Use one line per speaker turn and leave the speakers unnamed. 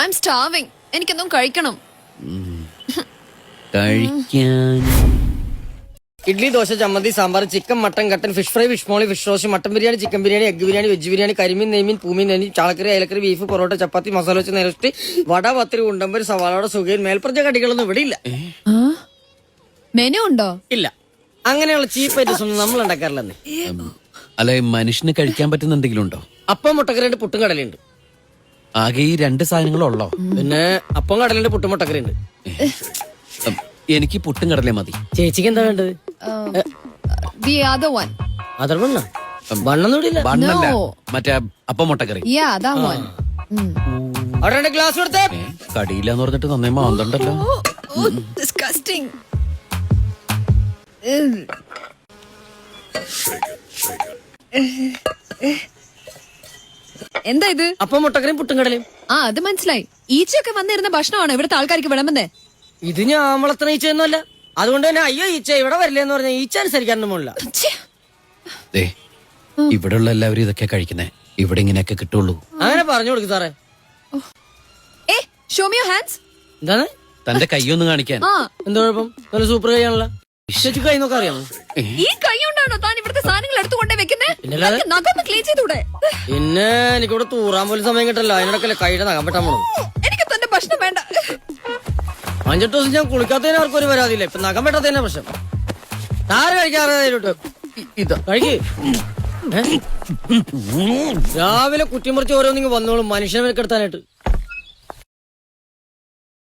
I'm starving. എനിക്കൊന്നും കഴിക്കണം.
കഴിക്കാൻ
ഇഡ്ലി, ദോശ, ചമ്മന്തി, സാമ്പാർ, ചിക്കൻ, മട്ടൻ, കട്ടൻ, fish fry, fish molee, fish roast, mutton biryani, chicken biryani, egg biryani, veg biryani, കരിമീൻ, നെയ്മീൻ, പൂമീൻ, നെയ്മീൻ, ചാളക്കറി, അയലക്കറി, ബീഫ്, പൊറോട്ട, ചപ്പാത്തി, മസാല വെച്ച് നേരസ്റ്റ്, വട, പത്തിരി, ഉണ്ടമ്പര്, സവാളയുടെ സുഖയിൽ മേൽപ്പറഞ്ഞ കടികളൊന്നും ഇവിടെ ഇല്ല.
മെനു ഉണ്ടോ?
ഇല്ല, അങ്ങനെയുള്ള ചീപ്പ് ഐറ്റംസ് ഒന്നും നമ്മൾ ഉണ്ടാക്കാറില്ലെന്ന്.
അല്ല, മനുഷ്യന് കഴിക്കാൻ പറ്റുന്ന എന്തെങ്കിലും ഉണ്ടോ?
അപ്പം, മുട്ടക്കറിയുണ്ട്, പുട്ടും കടലുണ്ട്.
ആകെ ഈ 2 സാധനങ്ങളുള്ളോ?
പിന്നെ അപ്പം, കടലുണ്ട്, പുട്ടും മുട്ടക്കറിയുണ്ട്.
എനിക്ക് പുട്ടും കടലേ മതി.
ചേച്ചിക്ക് എന്താ വേണ്ടത്?
The other one.
അതർ ബണ്ണ ബണ്ണൊന്നും ഇവിടെ ഇല്ല.
ബണ്ണല്ല,
No.
മറ്റേ അപ്പം മുട്ടക്കറി.
Yeah, that one.
അവിടെ 2 ഗ്ലാസ് കൊടുത്തേ.
കടിയില്ലാന്ന് പറഞ്ഞിട്ട് നന്നേ മാന്തണ്ടല്ലോ.
Oh, disgusting. എന്താ ഇത്?
അപ്പം, മുട്ടക്കറിയും, പുട്ടും കടലയും.
ആ, അത് മനസ്സിലായി. ഈച്ചയൊക്കെ വന്നിരുന്ന ഭക്ഷണമാണോ ഇവിടുത്തെ ആൾക്കാർക്ക് വിളമ്പുന്നേ?
ഇത് ഞാൻ വളർത്തുന്ന ഈച്ചയൊന്നുമല്ല. അതുകൊണ്ട് തന്നെ അയ്യോ ഈച്ച ഇവിടെ വരില്ലെന്ന് പറഞ്ഞാൽ ഈച്ച അനുസരിക്കാനൊന്നും പോണില്ല.
ദേ, ഇവിടെയുള്ള എല്ലാവരും ഇതൊക്കെ കഴിക്കുന്നേ. ഇവിടെ ഇങ്ങനെയൊക്കെ കിട്ടുള്ളൂ.
അങ്ങനെ പറഞ്ഞു കൊടുക്കും സാറേ.
ഏ, show me your hands.
എന്താണ്?
തന്റെ കൈയൊന്ന് കാണിക്കാൻ.
ആ,
എന്താ കുഴപ്പം? നല്ല സൂപ്പർ കൈയാണല്ലോ. ചേച്ചി കൈ നോക്കാൻ അറിയാമോ?
ഈ കൈ കൊണ്ടാണോ താൻ ഇവിടുത്തെ സാധനങ്ങൾ എടുത്തുകൊണ്ടേ വെക്കുന്നേ?
പിന്നല്ലാതെ?
നഖം ക്ലീൻ ചെയ്തൂടെ?
പിന്നെ എനിക്കിവിടെ തൂറാൻ പോലും സമയം കിട്ടല്ലോ. അതിനിടക്കല്ലേ കൈയുടെ നഖം വെട്ടാൻ പോണത്.
എനിക്ക് തന്റെ ഭക്ഷണം വേണ്ട.
5-8 ദിവസം ഞാൻ കുളിക്കാത്തതിന് ആർക്കും ഒരു പരാതിയില്ല. ഇപ്പൊ നഖം വെട്ടാത്തതിനെ പ്രശ്നം. താരം കഴിക്കാറിട്ട്
ഇതാ
കഴിക്ക്. രാവിലെ കുറ്റിമുറിച്ച് ഓരോന്നിങ്ങ് വന്നോളും മനുഷ്യനെ മെനക്കെടുത്താനായിട്ട്.